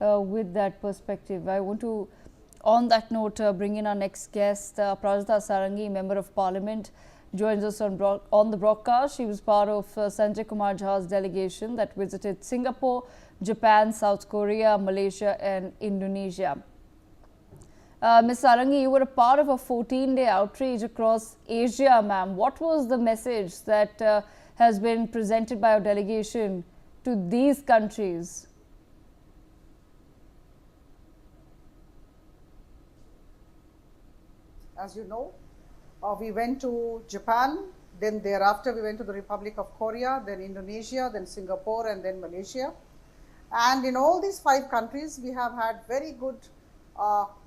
with that perspective. I want to, on that note, bring in our next guest, Aparajita Sarangi, Member of Parliament, joins us on the broadcast. She was part of Sanjay Kumar Jha's delegation that visited Singapore, Japan, South Korea, Malaysia and Indonesia. Ms. Sarangi, you were a part of a 14-day outreach across Asia, ma'am. What was the message that has been presented by our delegation to these countries? As you know, we went to Japan, then thereafter we went to the Republic of Korea, then Indonesia, then Singapore and then Malaysia. And in all these 5 countries, we have had very good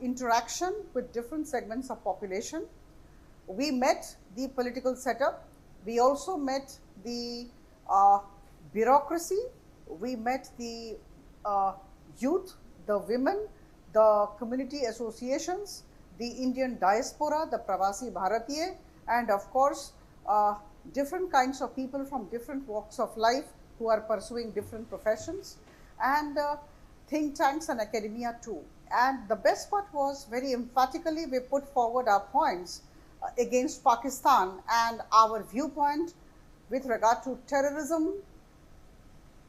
interaction with different segments of population. We met the political setup. We also met the bureaucracy. We met the youth, the women, the community associations, the Indian diaspora, the Pravasi Bharatiya, and of course, different kinds of people from different walks of life who are pursuing different professions, and think tanks and academia too. And the best part was, very emphatically, we put forward our points against Pakistan and our viewpoint with regard to terrorism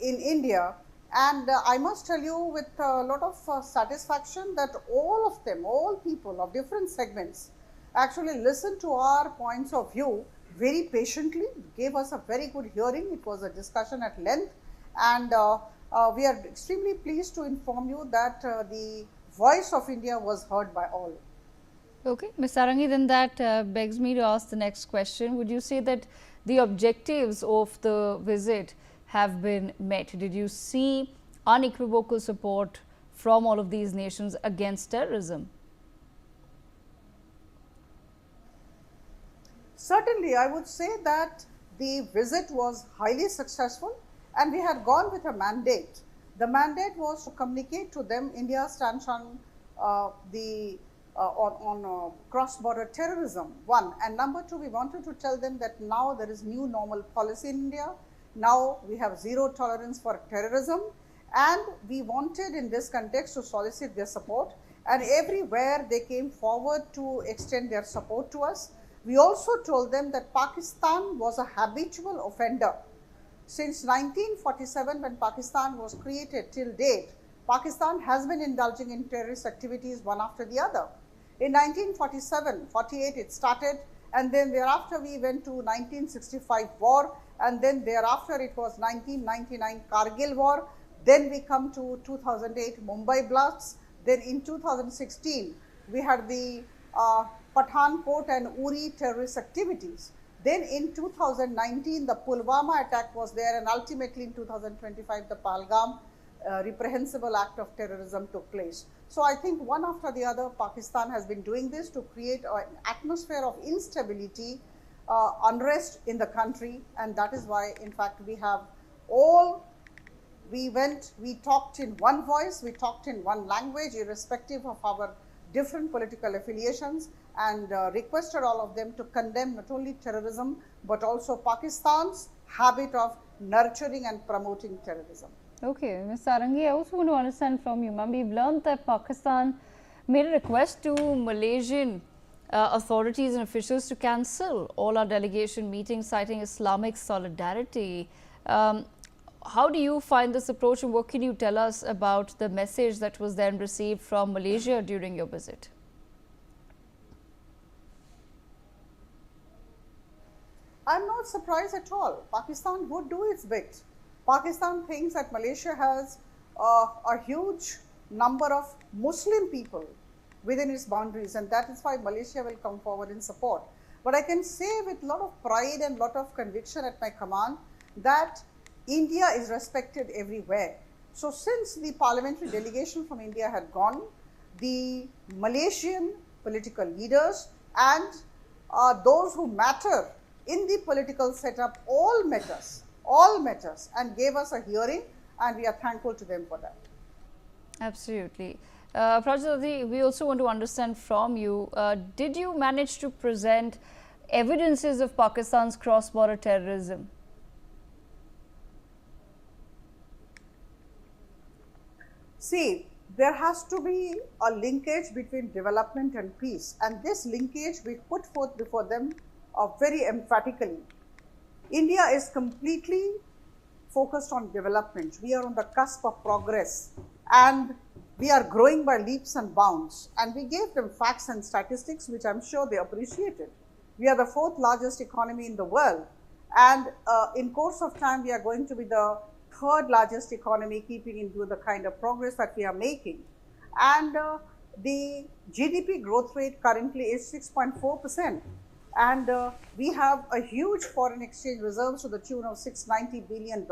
in India. And I must tell you with a lot of satisfaction that all of them, all people of different segments, actually listened to our points of view very patiently, gave us a very good hearing. It was a discussion at length, and we are extremely pleased to inform you that the voice of India was heard by all. Okay, Ms. Sarangi, then that begs me to ask the next question. Would you say that the objectives of the visit have been met? Did you see unequivocal support from all of these nations against terrorism? Certainly, I would say that the visit was highly successful, and we had gone with a mandate. The mandate was to communicate to them India's stance on cross-border terrorism, one. And number two, we wanted to tell them that now there is new normal policy in India. Now we have zero tolerance for terrorism, and we wanted in this context to solicit their support, and everywhere they came forward to extend their support to us. We also told them that Pakistan was a habitual offender. Since 1947, when Pakistan was created till date, Pakistan has been indulging in terrorist activities one after the other. In 1947-48 it started, and then thereafter we went to 1965 war, and then thereafter it was 1999 Kargil war, then we come to 2008 Mumbai blasts, then in 2016 we had the Pathankot and Uri terrorist activities. Then in 2019 the Pulwama attack was there, and ultimately in 2025 the Pahalgam reprehensible act of terrorism took place. So I think one after the other Pakistan has been doing this to create an atmosphere of instability, unrest in the country, and that is why in fact we have all, we talked in one voice, we talked in one language irrespective of our different political affiliations, and requested all of them to condemn not only terrorism but also Pakistan's habit of nurturing and promoting terrorism. Okay, Ms. Sarangi, I also want to understand from you, ma'am. We've learned that Pakistan made a request to Malaysian authorities and officials to cancel all our delegation meetings, citing Islamic solidarity. How do you find this approach, and what can you tell us about the message that was then received from Malaysia during your visit? I'm not surprised at all. Pakistan would do its bit. Pakistan thinks that Malaysia has a huge number of Muslim people within its boundaries, and that is why Malaysia will come forward in support. But I can say with a lot of pride and lot of conviction at my command that India is respected everywhere. So since the parliamentary delegation from India had gone, the Malaysian political leaders and those who matter in the political setup all met us and gave us a hearing, and we are thankful to them for that. Absolutely. Aparajita, we also want to understand from you, did you manage to present evidences of Pakistan's cross-border terrorism? See, there has to be a linkage between development and peace, and this linkage we put forth before them very emphatically. India is completely focused on development. We are on the cusp of progress, and we are growing by leaps and bounds, and we gave them facts and statistics which I'm sure they appreciated. We are the 4th largest economy in the world, and in course of time we are going to be the 3rd largest economy, keeping into the kind of progress that we are making. And the GDP growth rate currently is 6.4%. And we have a huge foreign exchange reserves to the tune of $690 billion.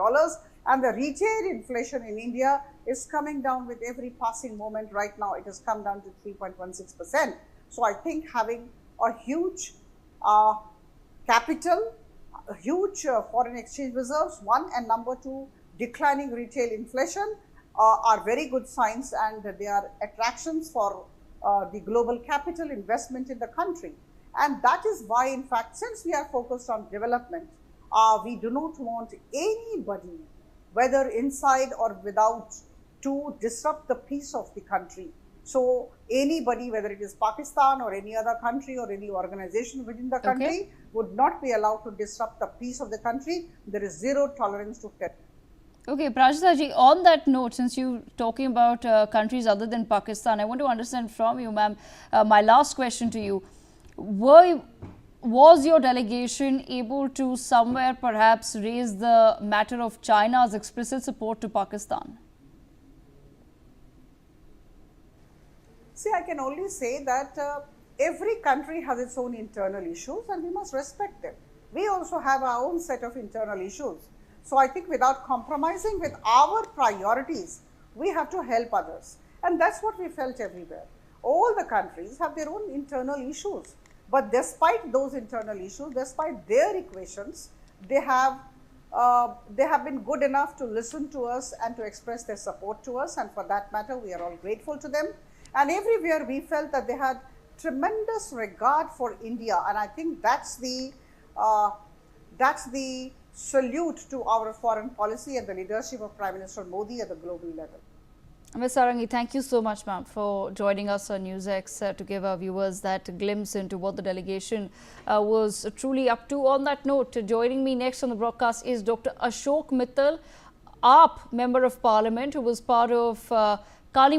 And the retail inflation in India is coming down with every passing moment. Right now, it has come down to 3.16%. So I think having a huge capital, a huge foreign exchange reserves, one, and number two, declining retail inflation are very good signs, and they are attractions for the global capital investment in the country. And that is why, in fact, since we are focused on development, we do not want anybody, whether inside or without, to disrupt the peace of the country. So anybody, whether it is Pakistan or any other country or any organization within the country, would not be allowed to disrupt the peace of the country. There is zero tolerance to terror. Okay, Aparajita ji, on that note, since you're talking about countries other than Pakistan, I want to understand from you, ma'am, my last question to you. Was your delegation able to somewhere perhaps raise the matter of China's explicit support to Pakistan? See, I can only say that every country has its own internal issues, and we must respect them. We also have our own set of internal issues. So I think without compromising with our priorities, we have to help others. And that's what we felt everywhere. All the countries have their own internal issues. But despite those internal issues, despite their equations, they have been good enough to listen to us and to express their support to us. And for that matter, we are all grateful to them. And everywhere we felt that they had tremendous regard for India. And I think that's the salute to our foreign policy and the leadership of Prime Minister Modi at the global level. Ms. Sarangi, thank you so much, ma'am, for joining us on NewsX to give our viewers that glimpse into what the delegation was truly up to. On that note, joining me next on the broadcast is Dr. Ashok Mittal, AAP Member of Parliament, who was part of Kali